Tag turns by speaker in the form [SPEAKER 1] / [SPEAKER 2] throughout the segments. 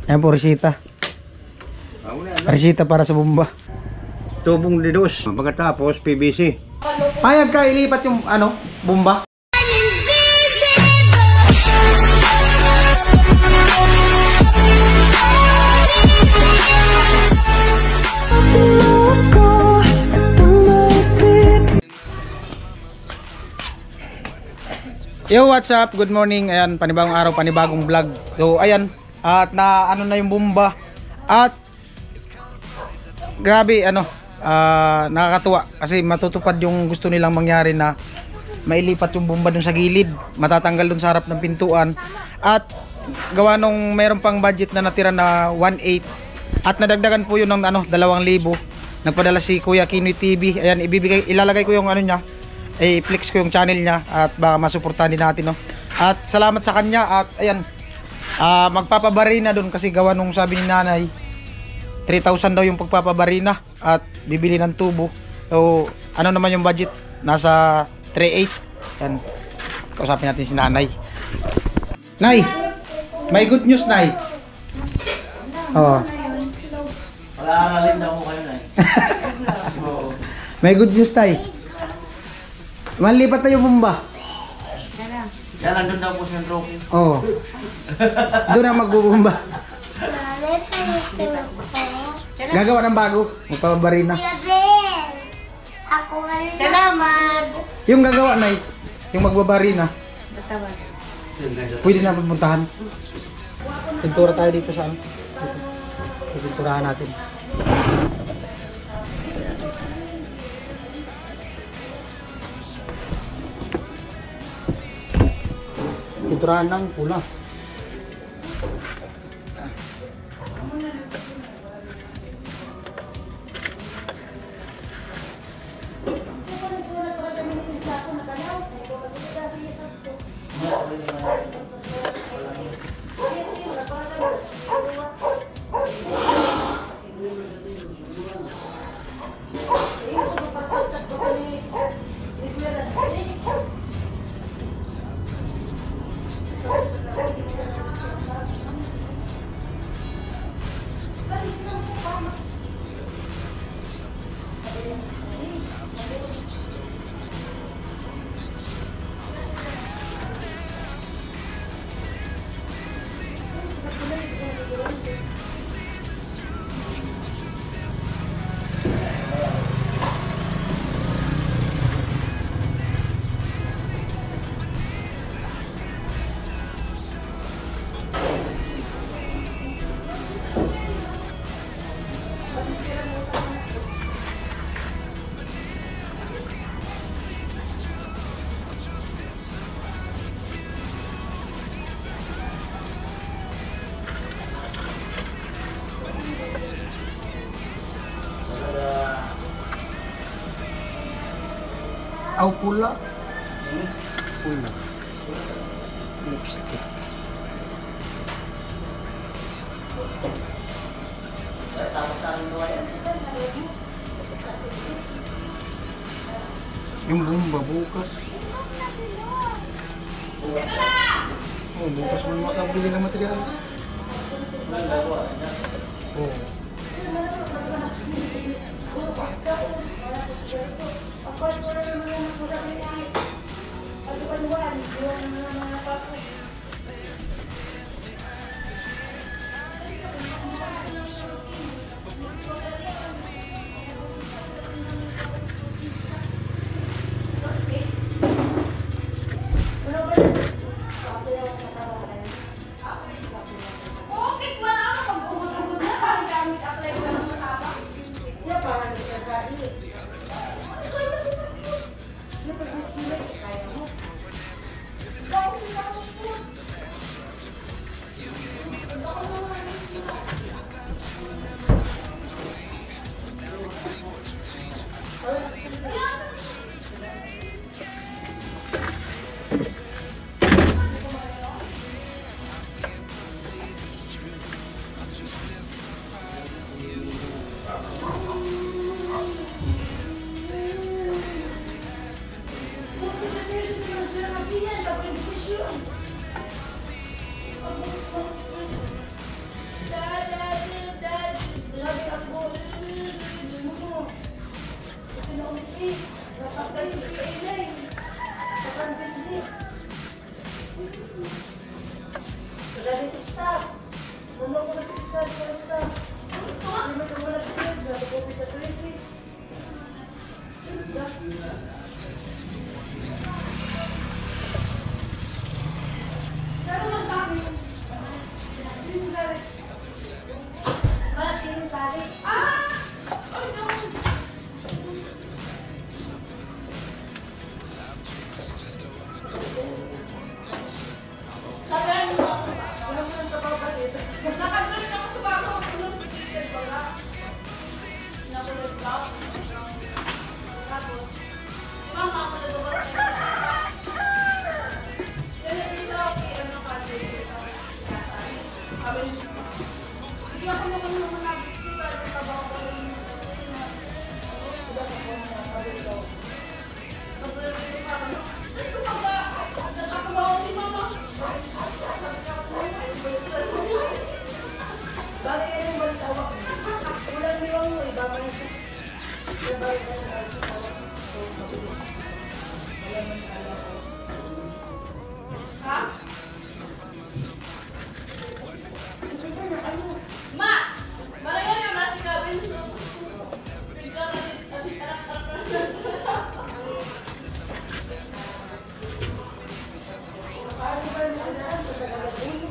[SPEAKER 1] Ayan po, resita. Resita para sa bomba.
[SPEAKER 2] Tubong didos. Pagkatapos, PVC.
[SPEAKER 1] Payag ka ilipat yung ano, bomba? Yo, what's up? Good morning. Ayan, panibagong araw, panibagong vlog. So, ayan, at na ano na yung bomba. At grabe, ano, nakakatuwa kasi matutupad yung gusto nilang mangyari na mailipat yung bomba dun sa gilid, matatanggal dun sa harap ng pintuan. At gawa nung mayroon pang budget na natira na 1.8 at nadagdagan po yun ng ano, 2,000. Nagpadala si Kuya Kinoy TV. Ayan, ilalagay ko yung ano niya, i-flex ko yung channel niya at baka masuportahan din natin, no? At salamat sa kanya. At ayan, magpapabarina doon kasi gawa nung sabi ni nanay 3,000 daw yung pagpapabarina at bibili ng tubo. So ano naman yung budget, nasa 3.8. Ayan, kausapin natin si nanay. Nay, may good news, Nay. Oh,
[SPEAKER 2] Pag-aaralin daw ko kayo, Nay.
[SPEAKER 1] may good news, Tay. Manlipat na yung bomba.
[SPEAKER 2] Yan, nandun daw po sa trophy.
[SPEAKER 1] Oo. Doon na magbubomba. Gagawa ng bago. Magpapabarina.
[SPEAKER 3] Salamat!
[SPEAKER 1] Yung gagawa na yung magbabarina. Pwede na pupuntahan. Pintura tayo dito sa ano. Pinturahan natin. Pinturahan ng pula. Aw, pula. Pula. Lipstick. Yung bomba bukas. Oh, bukas mo makabili ng materialis. Oh.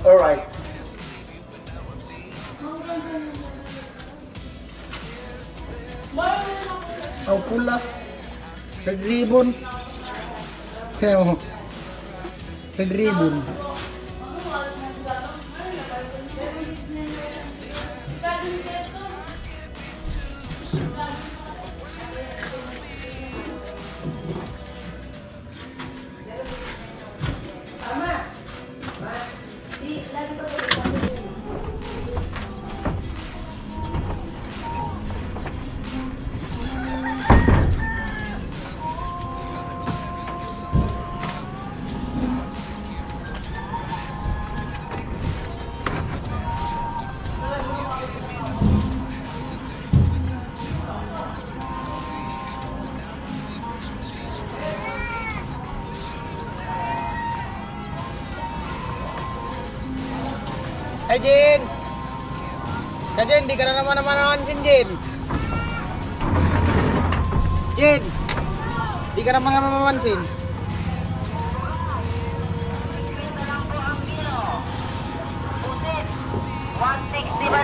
[SPEAKER 2] Alright.
[SPEAKER 1] Oh, pula. Red ribbon. Kaya red ribbon. Hey Jin! Ya Jin, di ka na naman namansin Jin! Jin! Di ka naman namansin!
[SPEAKER 3] $160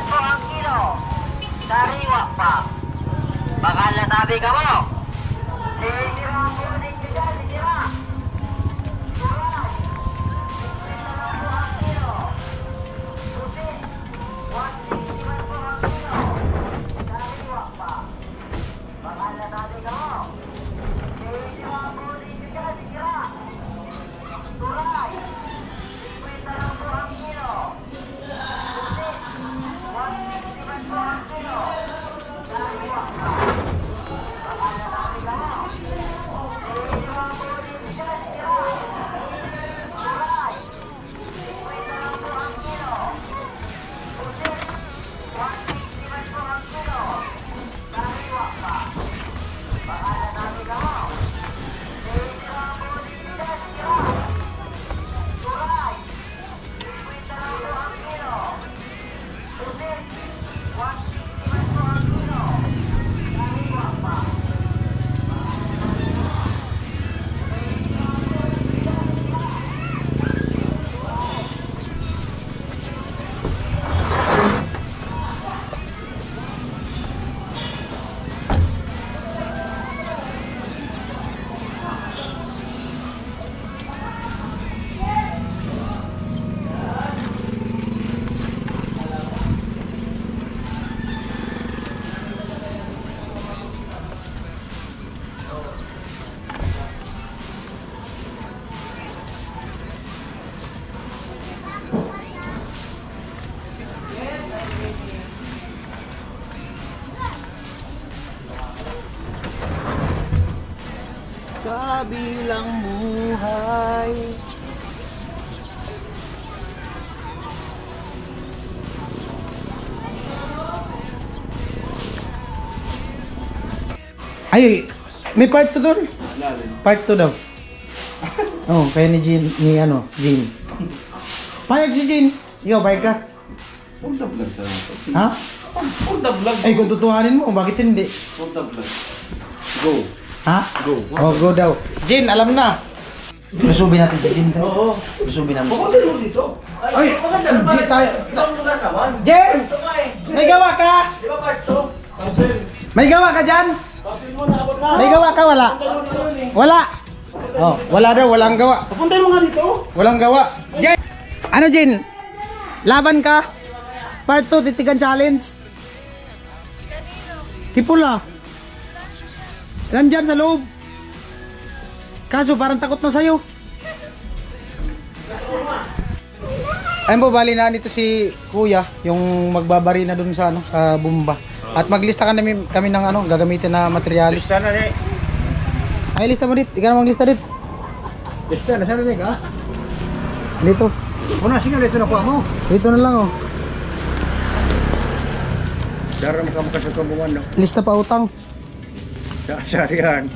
[SPEAKER 3] po ang kilo. Sariwa pa. Baka natabi ka mo. Sira ang kunin nyo dyan, sira.
[SPEAKER 1] Kabilang buhay. Ay, May part 2 doon. Part 2 daw. Oh, kaya ni Jean, ni ano, Jean. Payag si Jean. Ikaw, payag ka.
[SPEAKER 2] Punta vlog sa ito.
[SPEAKER 1] Ha?
[SPEAKER 2] Punta vlog.
[SPEAKER 1] Ay, kung tutuhanin mo, bakit hindi?
[SPEAKER 2] Punta vlog. Go.
[SPEAKER 1] Ha?
[SPEAKER 2] Go.
[SPEAKER 1] Oh, go daw. Jean, alam na. Lusubin natin si Jean.
[SPEAKER 2] Oo.
[SPEAKER 1] Lusubin natin.
[SPEAKER 2] Bakit mo dito?
[SPEAKER 1] Ay, hindi tayo.
[SPEAKER 2] Itong lugar naman.
[SPEAKER 1] Jean! May gawa ka?
[SPEAKER 2] Di ba part 2? Cancel.
[SPEAKER 1] May gawa ka dyan?
[SPEAKER 2] Cancel mo na. Abot na.
[SPEAKER 1] May gawa ka? Wala. Wala. Oh, wala daw, walang gawa.
[SPEAKER 2] Papuntahin mo nga dito.
[SPEAKER 1] Walang gawa. Jen! Ano, Jen? Laban ka? Part 2, titigan challenge. Kipula. Nandyan sa loob. Kaso parang takot na sa'yo. Ayun po, bali na nito si Kuya, yung magbabari na dun sa, ano, sa bomba. At maglista kami ng ano, gagamitin na materialis.
[SPEAKER 2] Lista na rin.
[SPEAKER 1] Ay, lista mo dit. Ikaw na maglista dit.
[SPEAKER 2] Lista na. Sana rin ka?
[SPEAKER 1] Dito.
[SPEAKER 2] Una, sige. Dito na po mo.
[SPEAKER 1] Dito na lang, oh.
[SPEAKER 2] Dara makamukas sa tumbungan, no?
[SPEAKER 1] Lista pa utang.
[SPEAKER 2] Sa sarihan.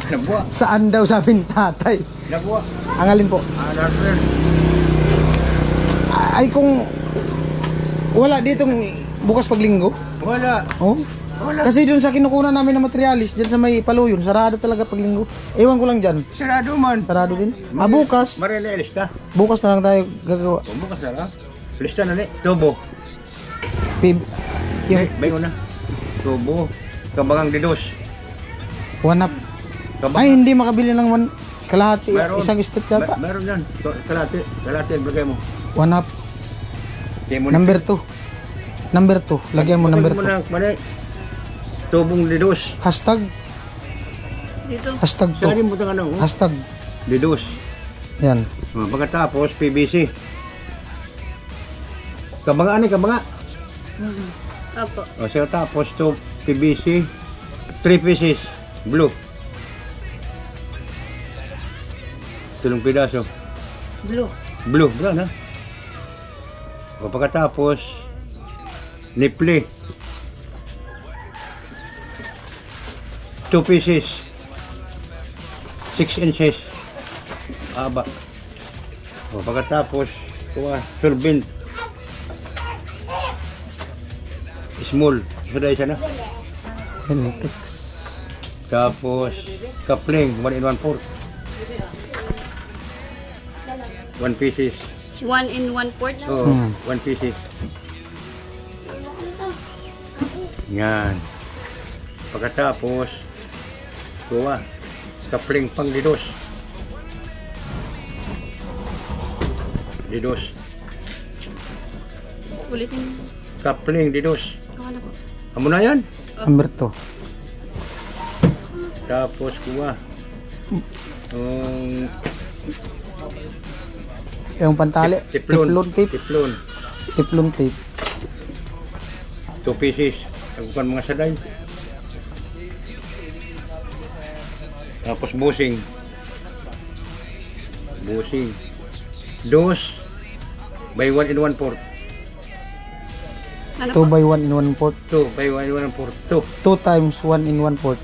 [SPEAKER 2] Nabuwa.
[SPEAKER 1] Saan daw sabi ni tatay?
[SPEAKER 2] Nabuwa.
[SPEAKER 1] Ang alin po?
[SPEAKER 2] Darwin.
[SPEAKER 1] Ay kung wala ditong bukas paglinggo.
[SPEAKER 2] Wala.
[SPEAKER 1] Oh.
[SPEAKER 2] Wala.
[SPEAKER 1] Kasi dun sa kinukunan namin ng materialis, dyan sa may paluyon, sarado talaga paglinggo. Ewan ko lang dyan.
[SPEAKER 2] Sarado man.
[SPEAKER 1] Sarado din. Bukas.
[SPEAKER 2] Marina, lista.
[SPEAKER 1] Bukas na lang tayo gagawa.
[SPEAKER 2] Bukas na lang. Lista na rin. Tubo.
[SPEAKER 1] Pib. Yung
[SPEAKER 2] Bayo na. Tubo. Kabangang didos.
[SPEAKER 1] one up.
[SPEAKER 2] Kabang.
[SPEAKER 1] Ay, hindi makabili ng kalahati.
[SPEAKER 2] Meron.
[SPEAKER 1] Isang step yata.
[SPEAKER 2] Meron yan. Kalate. Kalate ang lagay mo.
[SPEAKER 1] One up.
[SPEAKER 2] Kaya mo
[SPEAKER 1] Number 2. Number 2. Lagyan mo number 2.
[SPEAKER 2] Mali. Tubong didos.
[SPEAKER 1] Hashtag.
[SPEAKER 4] Dito.
[SPEAKER 1] Hashtag
[SPEAKER 2] Sari
[SPEAKER 1] 2.
[SPEAKER 2] mo itong ano.
[SPEAKER 1] Hashtag.
[SPEAKER 2] Didos.
[SPEAKER 1] Yan.
[SPEAKER 2] Pagkatapos, PVC. Kabanga ano, kabanga.
[SPEAKER 4] Apo.
[SPEAKER 2] O siya tapos to PVC. 3 pieces. Blue. Tulong pidaso.
[SPEAKER 4] Blue.
[SPEAKER 2] Blue, brown ha. O pagkatapos, niple. 2 pieces. 6 inches. Aba. O pagkatapos, kuha, turbine. Small. Sudah isa na.
[SPEAKER 1] Genetics.
[SPEAKER 2] Tapos, coupling, 1 in 1/4. 1 pieces.
[SPEAKER 4] 1 in 1/4.
[SPEAKER 2] Oo, 1 pieces. Yan. Pagkatapos, kuha, coupling pang didos. Didos.
[SPEAKER 4] Ulitin.
[SPEAKER 2] Coupling didos.
[SPEAKER 4] Ako na po.
[SPEAKER 2] Amo na yan.
[SPEAKER 1] Number 2.
[SPEAKER 2] Tapos kuha.
[SPEAKER 1] Yung pantali. Tiplon tape.
[SPEAKER 2] Tiplon.
[SPEAKER 1] Tiplon tape.
[SPEAKER 2] 2 pieces. Tagukan mga saday. Tapos busing. Busing. Dos. By 1 in 1/4.
[SPEAKER 4] Ano
[SPEAKER 1] 2
[SPEAKER 4] po?
[SPEAKER 1] by 1 in 1/4.
[SPEAKER 2] 2 by 1 in 1/4. 2.
[SPEAKER 1] 2 times 1 in 1/4.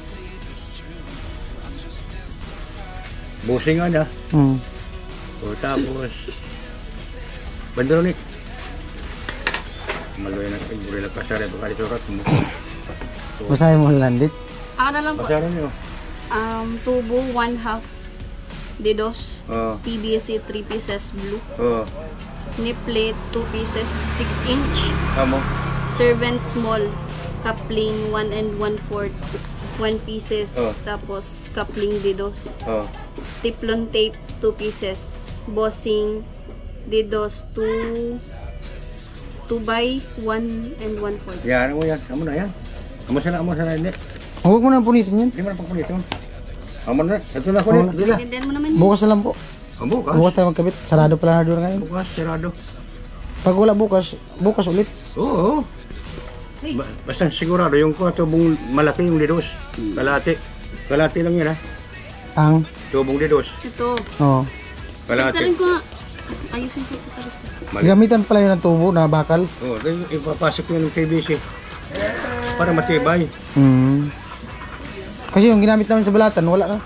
[SPEAKER 2] Busing ano.
[SPEAKER 1] Hmm.
[SPEAKER 2] O tapos bandronik. Maloy na siguro na pasara ito kali surat mo.
[SPEAKER 1] Basahin mo lang dit.
[SPEAKER 4] Ako na lang po.
[SPEAKER 2] Pasara niyo.
[SPEAKER 4] Tubo 1/2. Didos.
[SPEAKER 2] Oh.
[SPEAKER 4] PVC 3 pieces blue.
[SPEAKER 2] Oh.
[SPEAKER 4] Niple 2 pieces 6 inch.
[SPEAKER 2] Amo.
[SPEAKER 4] Servant small. Coupling 1 and 1/4. 1 pieces.
[SPEAKER 2] Oh.
[SPEAKER 4] Tapos coupling didos.
[SPEAKER 2] Oh.
[SPEAKER 4] Tiplon tape 2 pieces. Bossing didos 2 by 1 and 1/4.
[SPEAKER 2] Yan mo yan. Amo na yan. Amo sana hindi.
[SPEAKER 1] Huwag mo na punitin yan.
[SPEAKER 2] Hindi mo na pagpunit yun. Amo na. Ito na ko rin. Dila.
[SPEAKER 4] Intindihan mo naman yun.
[SPEAKER 1] Bukas na lang po.
[SPEAKER 2] Bukas.
[SPEAKER 1] Bukas tayo magkabit. Sarado pala na doon ngayon.
[SPEAKER 2] Bukas. Sirado.
[SPEAKER 1] Pag wala bukas, bukas ulit.
[SPEAKER 2] Oo. Basta sigurado yung tubong malaki yung didos. Kalate. Kalate lang yan ha.
[SPEAKER 1] Ang,
[SPEAKER 2] Tubong didos.
[SPEAKER 4] Ito.
[SPEAKER 1] oh.
[SPEAKER 2] Kalate.
[SPEAKER 4] Rin ko nga. Ayusin ko ito.
[SPEAKER 2] Mali.
[SPEAKER 1] Gamitan pala yun ng tubo na bakal.
[SPEAKER 2] Oo. Ipapasok yun ng PVC. Para matibay.
[SPEAKER 1] Hmm. Kasi yung ginamit namin sa balatan, wala na.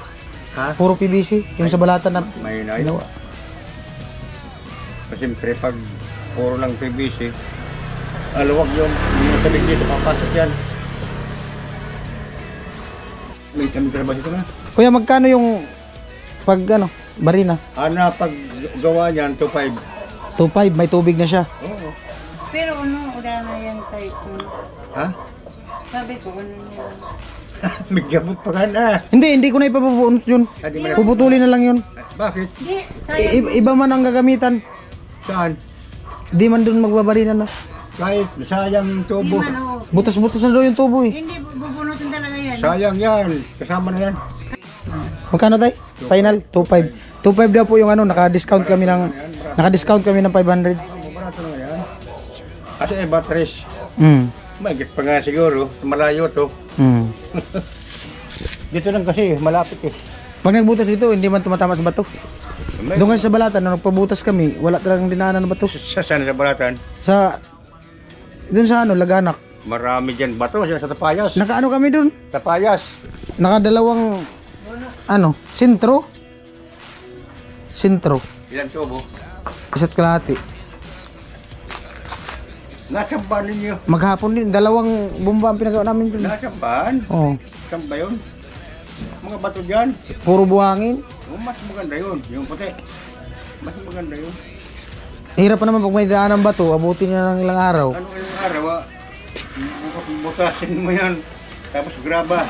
[SPEAKER 2] Ha?
[SPEAKER 1] Puro PVC. Yung sa balatan na
[SPEAKER 2] May na
[SPEAKER 1] ginawa.
[SPEAKER 2] Kasi siyempre pag puro lang PVC, aluwag yun. Yung sabig dito, papasok yan. May kami trabaho dito na.
[SPEAKER 1] Kuya, magkano yung pag ano, barina?
[SPEAKER 2] Ana, pag gawa niyan, 2.5.
[SPEAKER 1] 2.5, may tubig na siya.
[SPEAKER 2] Oo.
[SPEAKER 5] Pero ano, wala na yan type mo.
[SPEAKER 2] Ha?
[SPEAKER 5] Sabi ko, ano yan.
[SPEAKER 2] May gamot pa ka na.
[SPEAKER 1] Hindi ko na ipapabunot yun.
[SPEAKER 2] Ah, di mo na-
[SPEAKER 1] Puputulin na lang yun.
[SPEAKER 2] Bakit?
[SPEAKER 5] Hindi, sayang.
[SPEAKER 1] Iba man ang gagamitan.
[SPEAKER 2] Saan?
[SPEAKER 1] Di man doon magbabarina na.
[SPEAKER 2] Kahit sayang yung
[SPEAKER 5] Hindi
[SPEAKER 2] tubo.
[SPEAKER 5] man ako.
[SPEAKER 1] Butas-butas na daw yung tubo eh.
[SPEAKER 5] Hindi, bubunutin talaga yan.
[SPEAKER 2] Sayang yan. Kasama na yan.
[SPEAKER 1] Magkano tayo? Final? 2.5. 2.5 daw po yung ano, naka-discount kami ng 500.
[SPEAKER 2] Barato na yan. Kasi batteries. Magigit pa nga siguro. Malayo to. Dito lang kasi, malapit eh.
[SPEAKER 1] Pag nagbutas dito, hindi man tumatama sa bato. Doon kasi sa balatan, nung nagpabutas kami, wala talagang dinaanan ng bato.
[SPEAKER 2] Sa saan sa balatan?
[SPEAKER 1] Doon sa ano, Laganak.
[SPEAKER 2] Marami dyan bato. Sa Tapayas.
[SPEAKER 1] Nakaano kami doon?
[SPEAKER 2] Tapayas.
[SPEAKER 1] Nakadalawang, ano, sentro.
[SPEAKER 2] Ilan tubo?
[SPEAKER 1] Isa't kalahati.
[SPEAKER 2] Nasambaan ninyo.
[SPEAKER 1] Maghapon din, dalawang bomba ang pinagawa namin doon.
[SPEAKER 2] Nasambaan?
[SPEAKER 1] Oh,
[SPEAKER 2] Saan ba yun? Mga bato dyan.
[SPEAKER 1] puro buhangin.
[SPEAKER 2] Oh, mas maganda yun. Yung puti. Mas maganda yun.
[SPEAKER 1] Hirap pa naman pag may daan ng bato, abutin na ng ilang araw.
[SPEAKER 2] Ano yung araw ah? Butasin mo yan. Tapos graba.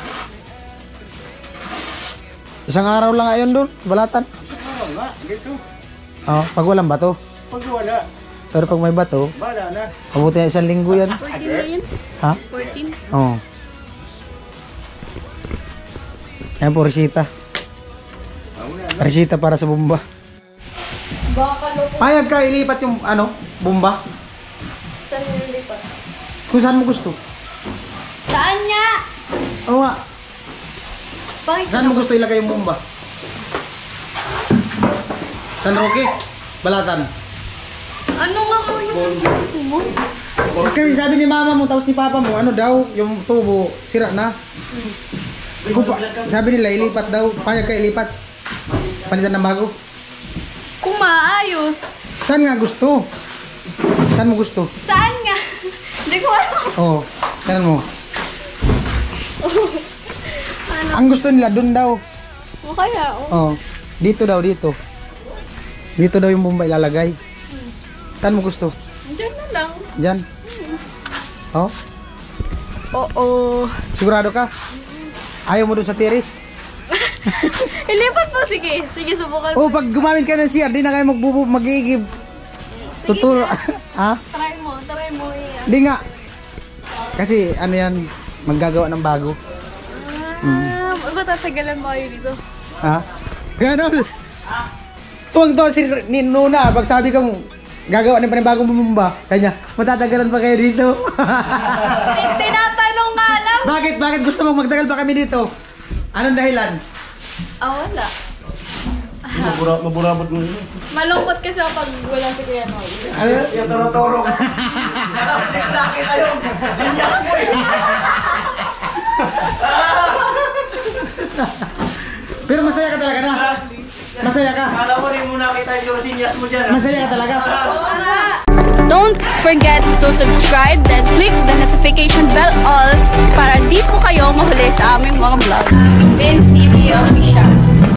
[SPEAKER 1] Isang araw lang ayon doon, balatan.
[SPEAKER 2] Araw nga. Dito.
[SPEAKER 1] Oh, pag walang bato.
[SPEAKER 2] Pag wala,
[SPEAKER 1] Pero pag may bato,
[SPEAKER 2] bala na.
[SPEAKER 1] abutin na isang linggo yan.
[SPEAKER 4] 14 na yun.
[SPEAKER 1] Ha?
[SPEAKER 4] 14.
[SPEAKER 1] Oo. Ayan po, resita. Resita para sa bomba.
[SPEAKER 4] Baka loko.
[SPEAKER 1] Payag ka ilipat yung ano, bomba.
[SPEAKER 4] Saan nililipat?
[SPEAKER 1] Kung saan mo gusto.
[SPEAKER 4] Saan nga?
[SPEAKER 1] Oo nga.
[SPEAKER 4] Bakit
[SPEAKER 1] Saan mo gusto ilagay yung bomba? San Roque? Balatan.
[SPEAKER 4] Ano nga po yung mo?
[SPEAKER 1] Kasi sabi ni mama mo, tapos ni papa mo, ano daw, yung tubo, sira na. Sabi nila, ilipat daw. Payag ka ilipat. Palitan ng bago.
[SPEAKER 4] Kung maayos.
[SPEAKER 1] Saan nga gusto? Saan mo gusto?
[SPEAKER 4] Saan nga? Hindi ko alam.
[SPEAKER 1] Oo. Saan mo?
[SPEAKER 4] Ano?
[SPEAKER 1] Ang gusto nila, dun daw.
[SPEAKER 4] O kaya,
[SPEAKER 1] Oo. Dito daw, dito. Dito daw yung bomba ilalagay. Saan mo gusto?
[SPEAKER 4] Diyan na lang.
[SPEAKER 1] Diyan. Oh?
[SPEAKER 4] Oo.
[SPEAKER 1] Sigurado ka? Ayaw mo dun sa tiris?
[SPEAKER 4] Ilipat mo, sige. Sige, subukan mo.
[SPEAKER 1] Oh, pag gumamit ka ng CR, di na kayo magigib. Tuturo. Ha?
[SPEAKER 4] Try mo yan.
[SPEAKER 1] Di nga. Kasi ano yan, maggagawa ng bago.
[SPEAKER 4] Matatagalan ba kayo dito?
[SPEAKER 1] Ha? Ganon. Tuwang-tuwang si Nuna, pag sabi kong gagawa ng panibagong bumba, kanya, matatagalan pa kayo dito.
[SPEAKER 4] Tinatanong nga lang.
[SPEAKER 1] Bakit gusto mong magtagal pa kami dito? Anong dahilan?
[SPEAKER 4] Wala.
[SPEAKER 2] Maburabot mo yun.
[SPEAKER 4] Malungkot kasi ako pag wala si Kuya Noy.
[SPEAKER 1] Ano?
[SPEAKER 2] Yung toro-toro. Nakita yung sinyas mo eh.
[SPEAKER 1] Pero masaya ka talaga na. Masaya ka.
[SPEAKER 2] Alam mo rin mo nakita yung sinyas mo dyan.
[SPEAKER 1] Masaya ka talaga.
[SPEAKER 4] Don't forget to subscribe then click the notification bell all para di po kayo mahuli sa aming mga vlog. Vince TV Official.